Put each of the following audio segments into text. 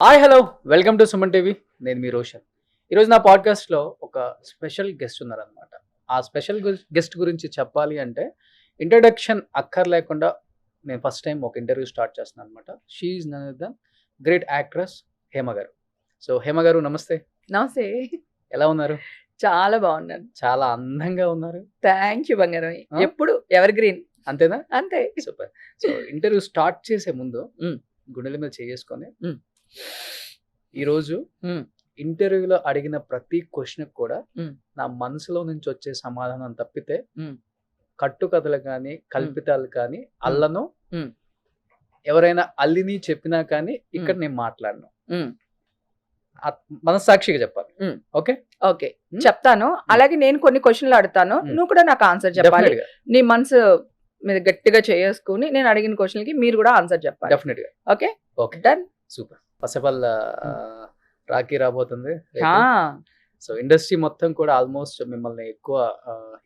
Hi hello welcome to Suman TV. నేను మీ రోషన్. ఈరోజు నా పాడ్కాస్ట్లో ఒక స్పెషల్ గెస్ట్ ఉన్నారనమాట. ఆ స్పెషల్ గెస్ట్ గురించి చెప్పాలి అంటే ఇంట్రడక్షన్ అక్కర్లేకుండా నేను ఫస్ట్ టైం ఒక ఇంటర్వ్యూ స్టార్ట్ చేస్తున్నాను అనమాట. She is none of the great actress Hema గారు. సో హేమ గారు నమస్తే. నమస్తే. ఎలా ఉన్నారు? చాలా బాగున్నాను. చాలా అందంగా ఉన్నారు. థ్యాంక్ యూ బంగారం. ఆ? ఎప్పుడు ఎవర్ గ్రీన్. అంతేనా? అంతే. సూపర్. సో ఇంటర్వ్యూ స్టార్ట్ చేసే ముందు మ్. గుండెల మీద చేసుకొని మ్. ఈరోజు మ్. ఇంటర్వ్యూలో అడిగిన ప్రతి క్వశ్చన్ కూడా మ్. నా మనసులో నుంచి వచ్చే సమాధానం తప్పితే మ్. కట్టుకథలు కానీ కల్పితాలు కానీ అల్లను మ్. ఎవరైనా అల్లిని చెప్పినా కానీ ఇక్కడ నేను మాట్లాడను. మ్. మనస్సాక్షిగా చెప్పాలి. మ్. ఓకే ఓకే చెప్తాను. అలాగే నేను కొన్ని క్వశ్చన్లు అడుగుతాను, నువ్వు కూడా నాకు ఆన్సర్ చెప్పాలి. డెఫినెట్ గా నీ మనసు మీద గట్టిగా చేసుకుని నేను అడిగిన క్వశ్చన్కి మీరు కూడా ఆన్సర్ చెప్పాలి. డెఫినెట్ గా. Okay okay done. Super. First of all Rakhi రాబోతుంది. ఆ, సో ఇండస్ట్రీ మొత్తం కూడా ఆల్మోస్ట్ మిమ్మల్ని ఎక్కువ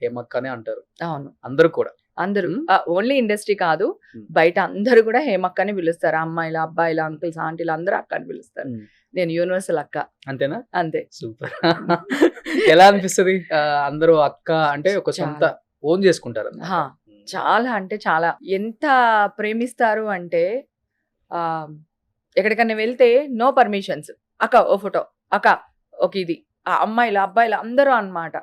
హేమక్కనే అంటారు అవును. అందరూ కూడా. అందరూ మ్. ఓన్లీ ఇండస్ట్రీ కాదు, బయట అందరూ కూడా హేమక్క అని పిలుస్తారు. అమ్మాయిలు, అబ్బాయిలు, అంకుల్స్, ఆంటీలు అందరూ అక్క అని పిలుస్తారు. నేను యూనివర్సల్ అక్క. అంతేనా? అంతే. సూపర్. ఎలా అనిపిస్తుంది అందరూ అక్క అంటే ఒక సొంత ఓన్ చేసుకుంటారు అన్నమాట. హా, చాలా అంటే చాలా. ఎంత ప్రేమిస్తారు అంటే ఎక్కడికన్నా వెళ్తే నో పర్మిషన్స్, అక్క ఓ ఫోటో, అక్క ఒక ఇది, ఆ అమ్మాయిలు అబ్బాయిలు అందరూ అన్నమాట.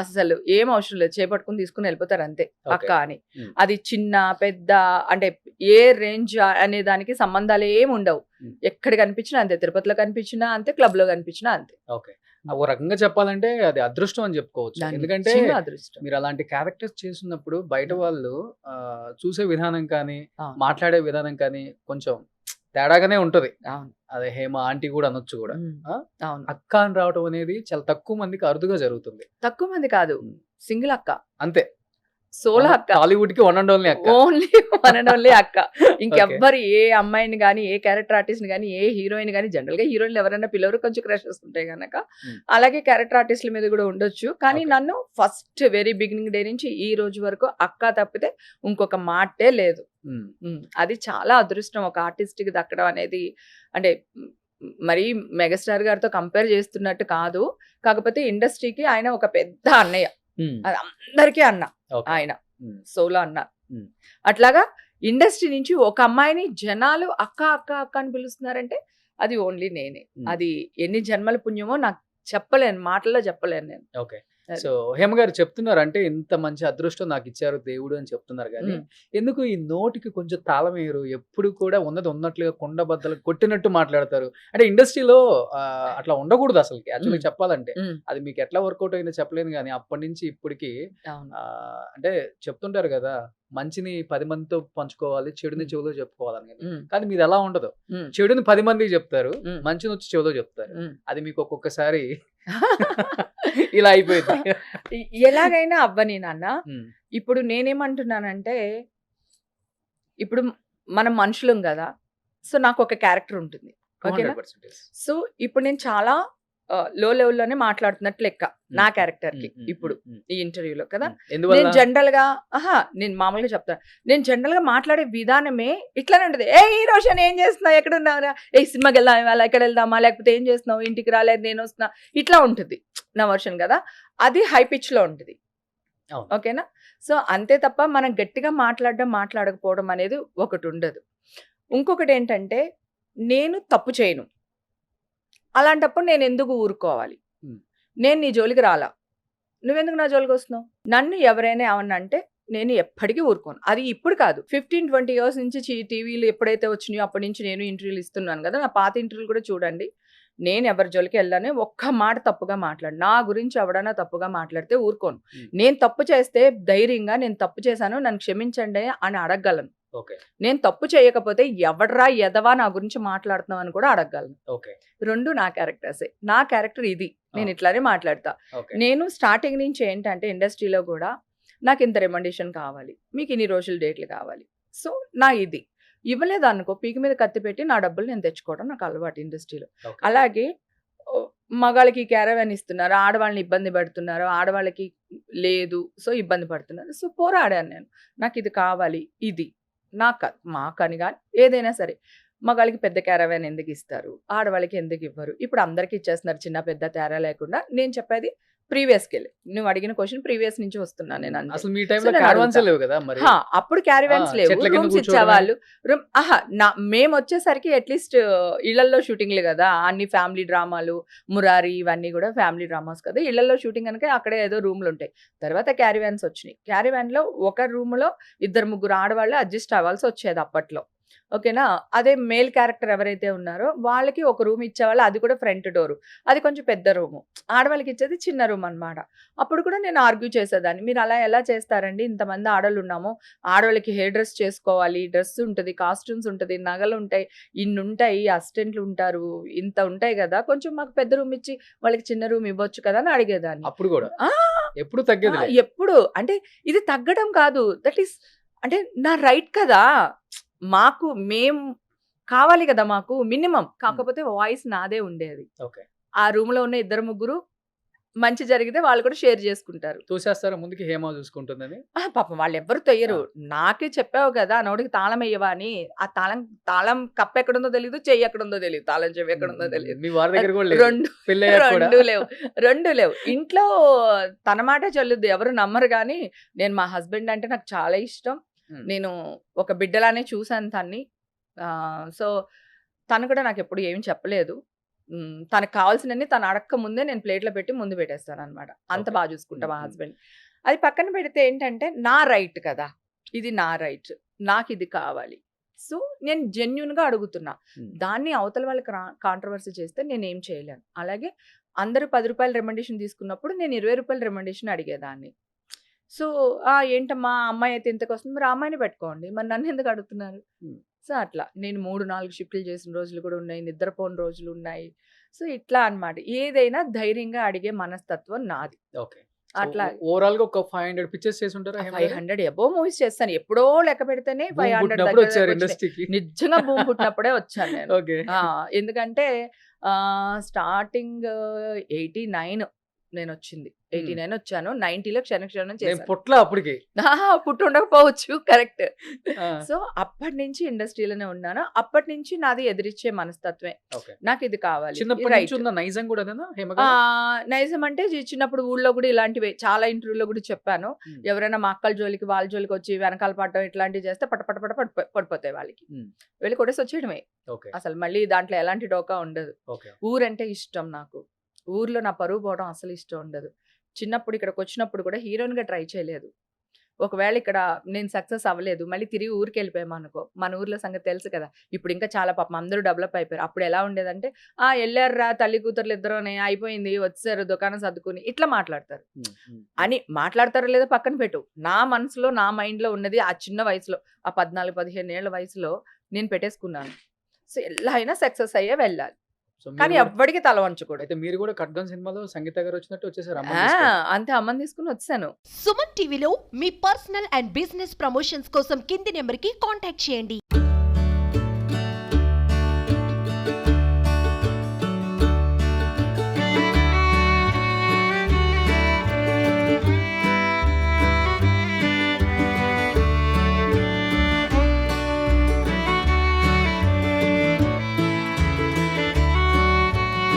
అసలు ఏం అవసరం లేదు, చేపట్టుకుని తీసుకుని వెళ్ళిపోతారు అంతే అక్క అని. అది చిన్న పెద్ద అంటే ఏ రేంజ్ అనే దానికి సంబంధాలు ఏమి ఉండవు. ఎక్కడ కనిపించినా అంతే, తిరుపతిలో కనిపించినా అంతే, క్లబ్ లో కనిపించినా అంతే. ఓకే. ఒక రకంగా చెప్పాలంటే అది అదృష్టం అని చెప్పుకోవచ్చు. ఎందుకంటే అదృష్టం. మీరు అలాంటి క్యారెక్టర్స్ చేస్తున్నప్పుడు బయట వాళ్ళు చూసే విధానం కానీ అవును. మాట్లాడే విధానం కానీ కొంచెం తేడాగానే ఉంటది. అవును. అదే హేమ ఆంటీ కూడా అనొచ్చు కూడా. అవును. అక్క అని రావటం అనేది చాలా తక్కువ మందికి అరుదుగా జరుగుతుంది. తక్కువ మంది కాదు, సింగిల్ అక్క, అంతే. సోలో అక్క, టాలీవుడ్ కి వన్ అండ్ ఓన్లీ అక్క. ఓన్లీ వన్ అండ్ ఓన్లీ అక్క. ఇంకెవ్వరు ఏ అమ్మాయిని కానీ, ఏ క్యారెక్టర్ ఆర్టిస్ట్ ని కానీ, ఏ హీరోయిన్ కానీ, జనరల్ గా హీరోయిన్లు ఎవరైనా పిల్లలు కొంచెం క్రషెస్ ఉంటాయి కనుక అలాగే క్యారెక్టర్ ఆర్టిస్టుల మీద కూడా ఉండొచ్చు. కానీ నన్ను ఫస్ట్ వెరీ బిగినింగ్ డే నుంచి ఈ రోజు వరకు అక్క తప్పితే ఇంకొక మాటే లేదు. అది చాలా అదృష్టం ఒక ఆర్టిస్ట్ కి దక్కడం అనేది. అంటే మరి మెగాస్టార్ గారితో కంపేర్ చేస్తున్నట్టు కాదు, కాకపోతే ఇండస్ట్రీకి ఆయన ఒక పెద్ద అన్నయ్య. అది అందరికీ అన్న ఆయన, సోలో అన్న. అట్లాగా ఇండస్ట్రీ నుంచి ఒక అమ్మాయిని జనాలు అక్క అక్క అక్క అని పిలుస్తున్నారంటే అది ఓన్లీ నేనే. అది ఎన్ని జన్మల పుణ్యమో నాకు చెప్పలేను, మాటల్లో చెప్పలేను నేను. ఓకే. సో హేమ గారు చెప్తున్నారు అంటే ఇంత మంచి అదృష్టం నాకు ఇచ్చారు దేవుడు అని చెప్తున్నారు కానీ ఎందుకు ఈ నోటికి కొంచెం తాళం వేయరు? ఎప్పుడు కూడా ఉన్నది ఉన్నట్లుగా కొండ బద్దలు కొట్టినట్టు మాట్లాడతారు. అంటే ఇండస్ట్రీలో అట్లా ఉండకూడదు అసలు యాక్చువల్గా చెప్పాలంటే. అది మీకు ఎట్లా వర్కౌట్ అయిందో చెప్పలేను కానీ అప్పటి నుంచి ఇప్పటికి అంటే చెప్తుంటారు కదా, మంచిని 10 మందితో పంచుకోవాలి, చెడుని చెవిలో చెప్పుకోవాలని. కానీ మీరు ఎలా ఉండదు, చెడుని 10 మందికి చెప్తారు, మంచిని వచ్చి చెవిలో చెప్తారు. అది మీకు ఒక్కొక్కసారి ఇలా అయిపోయింది. ఎలాగైనా అవ్వని నాన్న. ఇప్పుడు నేనేమంటున్నానంటే, ఇప్పుడు మనం మనుషులం కదా, సో నాకు ఒక క్యారెక్టర్ ఉంటుంది. ఓకేనా? సో ఇప్పుడు నేను చాలా లో లెవెల్లోనే మాట్లాడుతున్నట్టు లెక్క నా క్యారెక్టర్ కి ఇప్పుడు ఈ ఇంటర్వ్యూలో కదా. నేను జనరల్ గా నేను మామూలుగా చెప్తాను, నేను జనరల్ గా మాట్లాడే విధానమే ఇట్లానే ఉంటది. ఏ ఈ రోషన్ ఏం చేస్తున్నావు, ఎక్కడ ఉన్నావురా, ఏ సినిమాకి వెళ్దాం ఇవాళ, ఎక్కడ వెళ్దామా, లేకపోతే ఏం చేస్తున్నావు, ఇంటికి రాలేదు, నేను వస్తున్నా, ఇట్లా ఉంటుంది నా వర్షన్ కదా. అది హై పిచ్ లో ఉంటుంది. ఓకేనా? సో అంతే తప్ప మనం గట్టిగా మాట్లాడకపోవడం అనేది ఒకటి ఉండదు. ఇంకొకటి ఏంటంటే, నేను తప్పు చేయను, అలాంటప్పుడు నేను ఎందుకు ఊరుకోవాలి? నేను నీ జోలికి రాలా, నువ్వెందుకు నా జోలికి వస్తున్నావు? నన్ను ఎవరైనా ఏమన్నా అంటే నేను ఎప్పటికీ ఊరుకోను. అది ఇప్పుడు కాదు, 15-20 ఇయర్స్ నుంచి టీవీలు ఎప్పుడైతే వచ్చినాయో అప్పటి నుంచి నేను ఇంటర్వ్యూలు ఇస్తున్నాను కదా. నా పాత ఇంటర్వ్యూలు కూడా చూడండి. నేను ఎవరి జోలికి వెళ్ళానే ఒక్క మాట తప్పుగా మాట్లాడు. నా గురించి ఎవడన్నా తప్పుగా మాట్లాడితే ఊరుకోను. నేను తప్పు చేస్తే ధైర్యంగా నేను తప్పు చేశాను, నన్ను క్షమించండి అని అడగగలను. నేను తప్పు చేయకపోతే ఎవడరా ఎదవా నా గురించి మాట్లాడుతున్నావు అని కూడా అడగగలను. రెండు నా క్యారెక్టర్సే. నా క్యారెక్టర్ ఇది, నేను ఇట్లానే మాట్లాడతా. నేను స్టార్టింగ్ నుంచి ఏంటంటే ఇండస్ట్రీలో కూడా నాకు ఇంత రిమండేషన్ కావాలి, మీకు ఇన్ని రోజులు డేట్లు కావాలి, సో నా ఇది ఇవ్వలేదు అనుకో, పీక మీద కత్తి పెట్టి నా డబ్బులు నేను తెచ్చుకోవడం నాకు అలవాటు ఇండస్ట్రీలో. అలాగే మగాళ్ళకి క్యారవాన్ ఇస్తున్నారు, ఆడవాళ్ళని ఇబ్బంది పెడుతున్నారు, ఆడవాళ్ళకి లేదు, సో ఇబ్బంది పడుతున్నారు. సో పోరాడాను నేను, నాకు ఇది కావాలి, ఇది నాకు మాకని కానీ ఏదైనా సరే మగాళ్ళకి పెద్ద క్యారవాన్ ఎందుకు ఇస్తారు, ఆడవాళ్ళకి ఎందుకు ఇవ్వరు? ఇప్పుడు అందరికి ఇచ్చేస్తున్నారు, చిన్న పెద్ద తేడా లేకుండా. నేను చెప్పేది ప్రీవియస్కి వెళ్ళి, నువ్వు అడిగిన క్వశ్చన్ ప్రీవియస్ నుంచి వస్తున్నా నేను అంతే. అసలు మీ టైంలో నేను క్యారవాన్స్ అడుగుతా. లేవు కదా మరి? అప్పుడు క్యారివాన్స్ లేవు, చెట్ల కింద రూమ్స్ కూర్చోవడమే. ఇచ్చేవాళ్ళు. మేము వచ్చేసరికి అట్లీస్ట్ ఇళ్లలో షూటింగ్లు కదా, అన్ని ఫ్యామిలీ డ్రామాలు, మురారి ఇవన్నీ కూడా ఫ్యామిలీ డ్రామాస్ కదా. ఇళ్లలో షూటింగ్ కనుక అక్కడే ఏదో రూమ్లు ఉంటాయి. తర్వాత క్యారివాన్స్ వచ్చినాయి. క్యారివాన్ లో ఒక రూమ్ లో 2-3 ఆడవాళ్ళు అడ్జస్ట్ అవ్వాల్సి వచ్చేది అప్పట్లో. ఓకేనా? అదే మేల్ క్యారెక్టర్ ఎవరైతే ఉన్నారో వాళ్ళకి ఒక రూమ్ ఇచ్చేవాళ్ళు, అది కూడా ఫ్రంట్ డోర్, అది కొంచెం పెద్ద రూము. ఆడవాళ్ళకి ఇచ్చేది చిన్న రూమ్ అన్నమాట. అప్పుడు కూడా నేను ఆర్గ్యూ చేసేదాన్ని, మీరు అలా ఎలా చేస్తారండి, ఇంతమంది ఆడవాళ్ళు ఉన్నాము, ఆడవాళ్ళకి హెయిర్ డ్రెస్ చేసుకోవాలి, డ్రెస్ ఉంటుంది, కాస్ట్యూమ్స్ ఉంటుంది, నగలు ఉంటాయి, ఇన్ని ఉంటాయి, అసిస్టెంట్లు ఉంటారు, ఇంత ఉంటాయి కదా, కొంచెం మాకు పెద్ద రూమ్ ఇచ్చి వాళ్ళకి చిన్న రూమ్ ఇవ్వచ్చు కదా అని అడిగేదాన్ని. అప్పుడు కూడా ఆ, ఎప్పుడు తగ్గేది లేదు. ఎప్పుడు అంటే ఇది తగ్గడం కాదు, దట్ ఈస్ అంటే నా రైట్ కదా, మాకు మేము కావాలి కదా, మాకు మినిమం. కాకపోతే వాయిస్ నాదే ఉండేది. ఓకే. ఆ రూమ్ లో ఉన్న 2-3 మంచి జరిగితే వాళ్ళు కూడా షేర్ చేసుకుంటారు. తోసేస్తారా ముందుకి హేమ చూసుకుంటుందని? పాపం వాళ్ళు ఎవ్వరు తొయ్యరు. నాకే చెప్పావు కదా, నోటికి తాళం వేయవా అని. ఆ తాళం కప్పు ఎక్కడుందో తెలియదు, చెయ్యి ఎక్కడుందో తెలియదు, తాళం చెవి ఎక్కడుందో తెలియదు. మీ వారి దగ్గర కూడా లేదు? రెండు పెళ్ళయ్యాక కూడా? రెండు లేవు. ఇంట్లో తన మాట చెల్లుద్ది, ఎవరు నమ్మరు. కానీ నేను మా హస్బెండ్ అంటే నాకు చాలా ఇష్టం. నేను ఒక బిడ్డలానే చూసాను తన్ని. సో తను కూడా నాకు ఎప్పుడు ఏమి చెప్పలేదు. తనకు కావాల్సినన్ని తను అడక్క ముందే నేను ప్లేట్లో పెట్టి ముందు పెట్టేస్తాను అనమాట. అంత బాగా చూసుకుంటా మా హస్బెండ్. అది పక్కన పెడితే ఏంటంటే నా రైట్ కదా, ఇది నా రైట్, నాకు ఇది కావాలి. సో నేను జెన్యున్గా అడుగుతున్నా. దాన్ని అవతల వాళ్ళకి కాంట్రవర్సీ చేస్తే నేను ఏం చేయలేను. అలాగే అందరూ 10 రూపాయలు రెమండేషన్ తీసుకున్నప్పుడు నేను 20 రూపాయలు రెమండేషన్ అడిగేదాన్ని. సో ఏంటమ్మా అమ్మాయి అయితే ఇంతకు వస్తుంది, మరి ఆ అమ్మాయిని పెట్టుకోండి, మరి నన్ను ఎందుకు అడుగుతున్నారు? సో అట్లా నేను 3-4 షిఫ్ట్లు చేసిన రోజులు కూడా ఉన్నాయి, నిద్రపోని రోజులు ఉన్నాయి. సో ఇట్లా అన్నమాట. ఏదైనా ధైర్యంగా అడిగే మనస్తత్వం నాది. ఓకే. అట్లా ఓవరాల్ గా ఒక 500 పిక్చర్స్ చేసి ఉంటారా? 500 అబోవ్ మూవీస్ చేస్తాను. ఎప్పుడో లెక్క పెడితేనే 500 పుట్టినప్పుడు దగ్గర వచ్చారు వచ్చినాయి. ఇండస్ట్రీకి? నిజంగా భూమి పుట్టినప్పుడే వచ్చాను నేను. ఓకే. ఎందుకంటే స్టార్టింగ్ 89 నేను వచ్చింది. 89 వచ్చాను. 90లో క్షణక్షణం నేను చేశాను. పుట్ల అప్పటికి. పుట్టి ఉండకపోవచ్చు, కరెక్ట్. ఆ, సో అప్పటి నుంచి ఇండస్ట్రీలోనే ఉన్నాను. అప్పటి నుంచి నాది ఎదిరిచ్చే మనస్తత్వమే, ఓకే. నాకు ఇది కావాలి, చిన్నప్పటి రైట్. నుంచి ఉన్న నైజం కూడా అదేనా హేమ గారు? నైజం అంటే చిన్నప్పుడు ఊళ్ళో కూడా ఇలాంటివి చాలా ఇంటర్వ్యూలో కూడా చెప్పాను. ఎవరైనా మా అక్కల జోలికి వాళ్ళ జోలికి వచ్చి వెనకాల పడటం ఇట్లాంటివి చేస్తే పడిపోతాయి వాళ్ళకి. వెళ్ళి కొట్టేసి వచ్చేయడమే. ఓకే. అసలు మళ్ళీ దాంట్లో ఎలాంటి డోకా ఉండదు. ఓకే. ఊరంటే ఇష్టం నాకు. ఊర్లో నా పరువు పోవడం అసలు ఇష్టం ఉండదు. చిన్నప్పుడు ఇక్కడికి వచ్చినప్పుడు కూడా హీరోయిన్గా ట్రై చేయలేదు. ఒకవేళ ఇక్కడ నేను సక్సెస్ అవ్వలేదు, మళ్ళీ తిరిగి ఊరికి వెళ్ళిపోయాము అనుకో, మన ఊర్లో సంగతి తెలుసు కదా. ఇప్పుడు ఇంకా చాలా పాపం అందరూ డెవలప్ అయిపోయారు. అప్పుడు ఎలా ఉండేదంటే వెళ్ళారురా తల్లి కూతుర్లు ఇద్దరునే, అయిపోయింది, వచ్చారు దుకాణం సర్దుకుని, ఇట్లా మాట్లాడతారు. అని మాట్లాడతారో లేదో పక్కన పెట్టు, నా మనసులో నా మైండ్లో ఉన్నది ఆ చిన్న వయసులో, ఆ 14-15 ఏళ్ల వయసులో నేను పెట్టేసుకున్నాను. సో ఎలా అయినా సక్సెస్ అయ్యే వెళ్ళాలి, కానీ ఎవ్వడికి తల వంచకూడదు. అయితే మీరు కూడా ఖడ్గం సినిమాలో సంగీత గారు వచ్చినట్టు వచ్చేసారు? అంతే, అమ్మని తీసుకుని వచ్చాను. సుమన్ టీవీలో మీ పర్సనల్ అండ్ బిజినెస్ ప్రమోషన్స్ కోసం కింది నెంబర్కి కాంటాక్ట్ చేయండి.